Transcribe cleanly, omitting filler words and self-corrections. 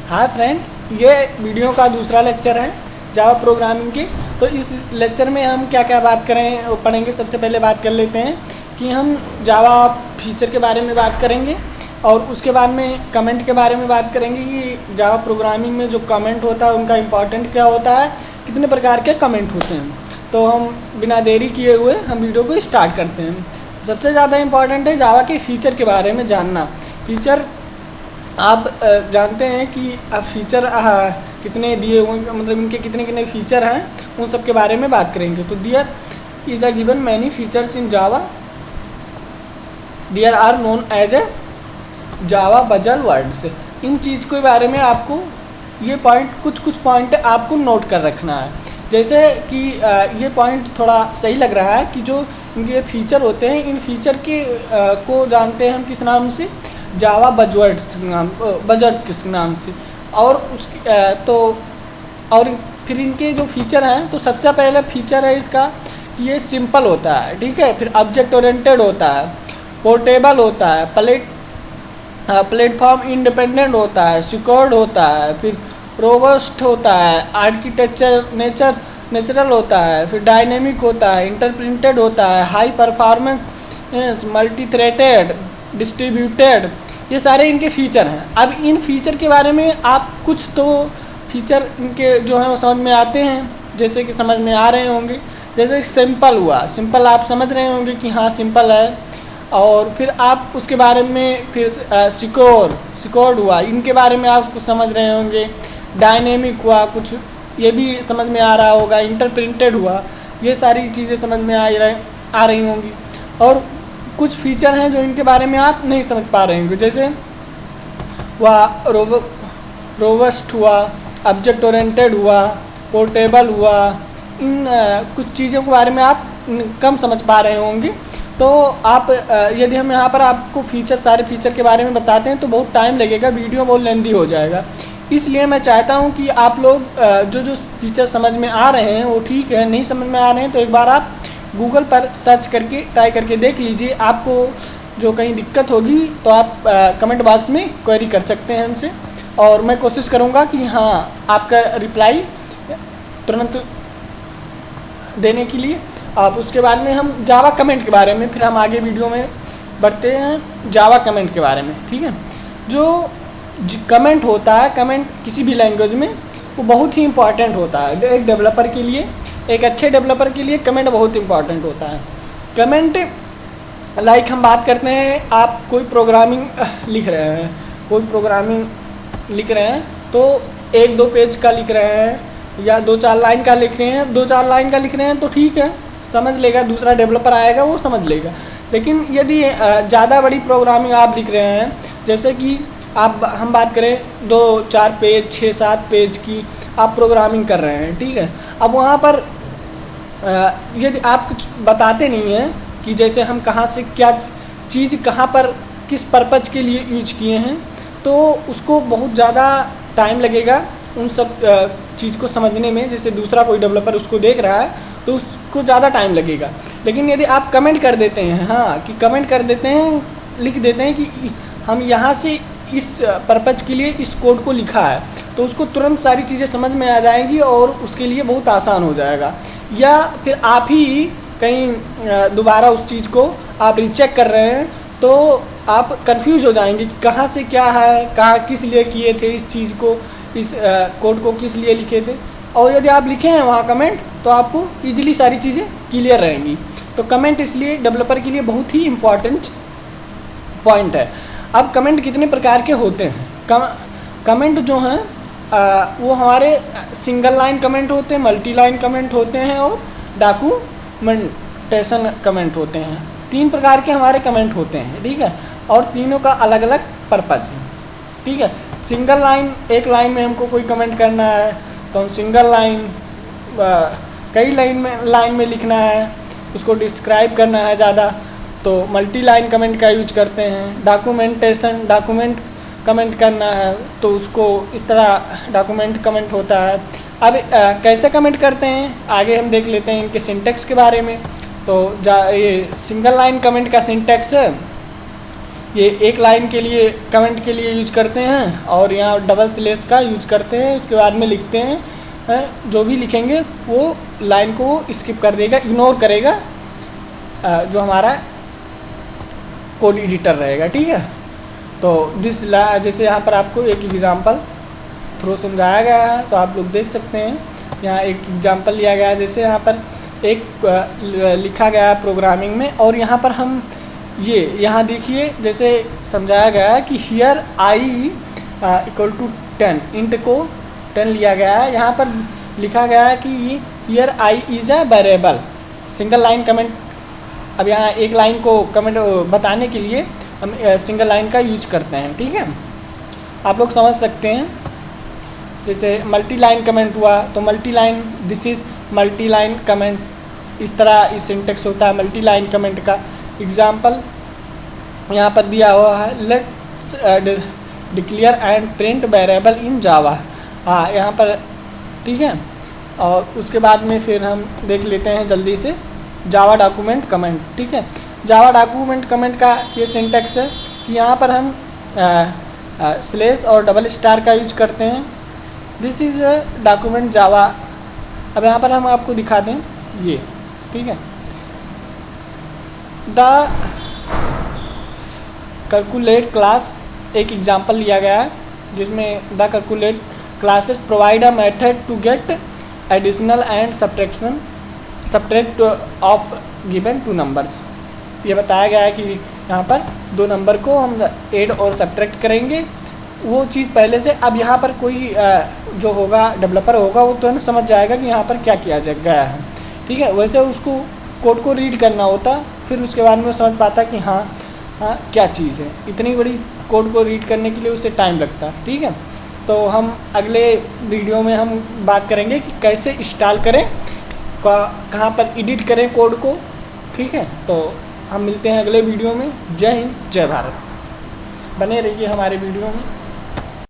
Hi friend, ये video का दूसरा लेक्चर है जावा प्रोग्रामिंग की। तो इस लेक्चर में हम क्या क्या बात करें वो पढ़ेंगे। सबसे पहले बात कर लेते हैं कि हम जावा फीचर के बारे में बात करेंगे और उसके बाद में कमेंट के बारे में बात करेंगे कि जावा प्रोग्रामिंग में जो कमेंट होता है उनका इम्पोर्टेंट क्या होता है, कितने प्रकार के कमेंट होते हैं। तो हम बिना देरी किए हुए हम वीडियो को स्टार्ट करते हैं। सबसे ज़्यादा इम्पॉर्टेंट है जावा के फ़ीचर के बारे में जानना। फ़ीचर आप जानते हैं कि अब फ़ीचर कितने दिए हुए, मतलब इनके कितने कितने फ़ीचर हैं, उन सब के बारे में बात करेंगे। तो there is a given many features in Java, there are known as a Java buzzwords. इन चीज़ के बारे में आपको ये कुछ पॉइंट आपको नोट कर रखना है। जैसे कि ये पॉइंट थोड़ा सही लग रहा है कि जो इनके फीचर होते हैं, इन फीचर के को जानते हैं हम किस नाम से, जावा बजवर्ड्स नाम, बजट किस नाम से। और उसकी तो और फिर इनके जो फीचर हैं, तो सबसे पहले फीचर है इसका कि ये सिंपल होता है, ठीक है। फिर ऑब्जेक्ट ओरिएंटेड होता है, पोर्टेबल होता है, प्लेटफॉर्म इंडिपेंडेंट होता है, सिक्योर्ड होता है, फिर रोबस्ट होता है, आर्किटेक्चर नेचुरल होता है, फिर डायनेमिक होता है, इंटरप्रिंटेड होता है, high performance, multi threaded, distributed. ये सारे इनके फीचर हैं। अब इन फीचर के बारे में आप कुछ तो फीचर इनके जो हैं वो समझ में आते हैं, जैसे कि समझ में आ रहे होंगे। जैसे सिंपल हुआ, सिंपल आप समझ रहे होंगे कि हाँ सिंपल है। और फिर आप उसके बारे में फिर सिक्योर्ड हुआ, इनके बारे में आप कुछ समझ रहे होंगे। डायनेमिक हुआ, कुछ ये भी समझ में आ रहा होगा। इंटरप्रिंटेड हुआ, ये सारी चीज़ें समझ में आ रही होंगी। और कुछ फीचर हैं जो इनके बारे में आप नहीं समझ पा रहे होंगे, जैसे वह रोबस्ट हुआ, ऑब्जेक्ट ओरिएंटेड हुआ, पोर्टेबल हुआ। इन कुछ चीज़ों के बारे में आप कम समझ पा रहे होंगे। तो आप यदि हम यहाँ पर आपको सारे फीचर के बारे में बताते हैं तो बहुत टाइम लगेगा, वीडियो बहुत लेंदी हो जाएगा। इसलिए मैं चाहता हूँ कि आप लोग जो फीचर समझ में आ रहे हैं वो ठीक है, नहीं समझ में आ रहे हैं तो एक बार आप गूगल पर सर्च करके ट्राई करके देख लीजिए। आपको जो कहीं दिक्कत होगी तो आप कमेंट बॉक्स में क्वेरी कर सकते हैं हमसे, और मैं कोशिश करूँगा कि हाँ आपका रिप्लाई तुरंत देने के लिए। अब उसके बाद में हम जावा कमेंट के बारे में, फिर हम आगे वीडियो में बढ़ते हैं जावा कमेंट के बारे में, ठीक है। जो कमेंट होता है, कमेंट किसी भी लैंग्वेज में वो बहुत ही इम्पॉर्टेंट होता है। एक डेवलपर के लिए, एक अच्छे डेवलपर के लिए कमेंट बहुत इम्पॉर्टेंट होता है। कमेंट लाइक हम बात करते हैं, आप कोई प्रोग्रामिंग लिख रहे हैं तो 1-2 पेज का लिख रहे हैं या 2-4 लाइन का लिख रहे हैं, 2-4 लाइन का लिख रहे हैं तो ठीक है, समझ लेगा, दूसरा डेवलपर आएगा वो समझ लेगा। लेकिन यदि ज़्यादा बड़ी प्रोग्रामिंग आप लिख रहे हैं, जैसे कि हम बात करें 2-4 पेज, 6-7 पेज की आप प्रोग्रामिंग कर रहे हैं, ठीक है। अब वहाँ पर यदि आप कुछ बताते नहीं हैं कि जैसे हम कहाँ से क्या चीज़ कहाँ पर किस पर्पज़ के लिए यूज किए हैं, तो उसको बहुत ज़्यादा टाइम लगेगा उन सब चीज़ को समझने में। जैसे दूसरा कोई डेवलपर उसको देख रहा है तो उसको ज़्यादा टाइम लगेगा। लेकिन यदि आप कमेंट कर देते हैं, हाँ कि कमेंट कर देते हैं, लिख देते हैं कि हम यहाँ से इस पर्पज़ के लिए इस कोड को लिखा है, तो उसको तुरंत सारी चीज़ें समझ में आ जाएंगी और उसके लिए बहुत आसान हो जाएगा। या फिर आप ही कहीं दोबारा उस चीज़ को आप रीचेक कर रहे हैं तो आप कंफ्यूज हो जाएंगे कि कहाँ से क्या है, कहाँ किस लिए किए थे इस चीज़ को, इस कोड को किस लिए लिखे थे। और यदि आप लिखे हैं वहाँ कमेंट तो आपको ईजिली सारी चीज़ें क्लियर रहेंगी। तो कमेंट इसलिए डेवलपर के लिए बहुत ही इम्पॉर्टेंट पॉइंट है। अब कमेंट कितने प्रकार के होते हैं? कमेंट जो हैं वो हमारे सिंगल लाइन कमेंट होते हैं, मल्टी लाइन कमेंट होते हैं और डॉक्यूमेंटेशन कमेंट होते हैं। 3 प्रकार के हमारे कमेंट होते हैं, ठीक है। और तीनों का अलग अलग पर्पज़ है, ठीक है। सिंगल लाइन, एक लाइन में हमको कोई कमेंट करना है तो हम सिंगल लाइन, कई लाइन में लिखना है, उसको डिस्क्राइब करना है ज़्यादा तो मल्टी लाइन कमेंट का यूज करते हैं। डॉक्यूमेंट कमेंट करना है तो उसको इस तरह डॉक्यूमेंट कमेंट होता है। अब कैसे कमेंट करते हैं आगे हम देख लेते हैं इनके सिंटैक्स के बारे में। तो ये सिंगल लाइन कमेंट का सिंटैक्स ये एक लाइन के लिए कमेंट के लिए यूज करते हैं और यहाँ डबल स्लेश का यूज करते हैं। उसके बाद में लिखते हैं, जो भी लिखेंगे वो लाइन को वो स्किप कर देगा, इग्नोर करेगा जो हमारा कोड एडिटर रहेगा। ठीक है, तो जैसे यहाँ पर आपको एक एग्जांपल थ्रू समझाया गया है, तो आप लोग देख सकते हैं। यहाँ एक एग्जांपल लिया गया है, जैसे यहाँ पर एक लिखा गया है प्रोग्रामिंग में, और यहाँ पर हम यहाँ देखिए जैसे समझाया गया है कि here I equal to 10, int को 10 लिया गया है। यहाँ पर लिखा गया है कि here I is a variable, single line comment. अब यहाँ एक लाइन को कमेंट बताने के लिए हम सिंगल लाइन का यूज करते हैं। ठीक है, आप लोग समझ सकते हैं। जैसे मल्टी लाइन कमेंट हुआ तो multi line, this is multi line comment, इस तरह इस सिंटेक्स होता है मल्टी लाइन कमेंट का। एग्जाम्पल यहाँ पर दिया हुआ है, let's declare and print variable in Java. हाँ, यहाँ पर ठीक है। और उसके बाद में फिर हम देख लेते हैं जल्दी से जावा डॉक्यूमेंट कमेंट। ठीक है, जावा डॉक्यूमेंट कमेंट का ये सिंटेक्स है कि यहाँ पर हम स्लेश और डबल स्टार का यूज करते हैं। दिस इज डॉक्यूमेंट जावा। अब यहाँ पर हम आपको दिखा दें ये। ठीक है, द कैलकुलेट क्लास एक एग्जांपल लिया गया है, जिसमें the calculate classes provide a method to get additional and subtract of given two numbers. ये बताया गया है कि यहाँ पर दो नंबर को हम ऐड और सब्ट्रैक्ट करेंगे, वो चीज़ पहले से। अब यहाँ पर कोई जो होगा डेवलपर होगा वो तुरंत समझ जाएगा कि यहाँ पर क्या किया गया है। ठीक है, वैसे उसको कोड को रीड करना होता, फिर उसके बाद में समझ पाता कि हाँ क्या चीज़ है। इतनी बड़ी कोड को रीड करने के लिए उसे टाइम लगता है। ठीक है, तो हम अगले वीडियो में हम बात करेंगे कि कैसे इंस्टॉल करें, कहाँ पर एडिट करें कोड को। ठीक है, तो हम मिलते हैं अगले वीडियो में। जय हिंद, जय भारत। बने रहिए हमारे वीडियो में।